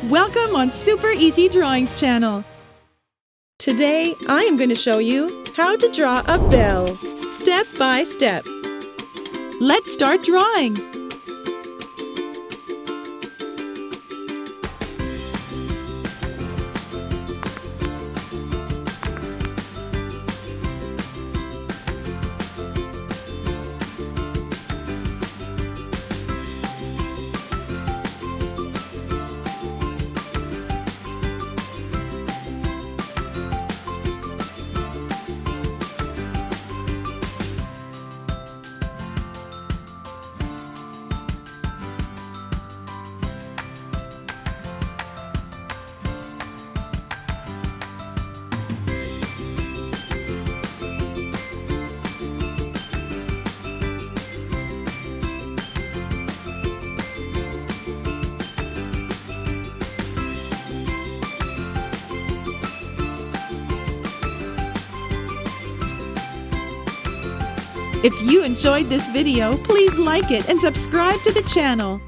Welcome on Super Easy Drawings channel. Today I am going to show you how to draw a bell, step by step. Let's start drawing. If you enjoyed this video, please like it and subscribe to the channel.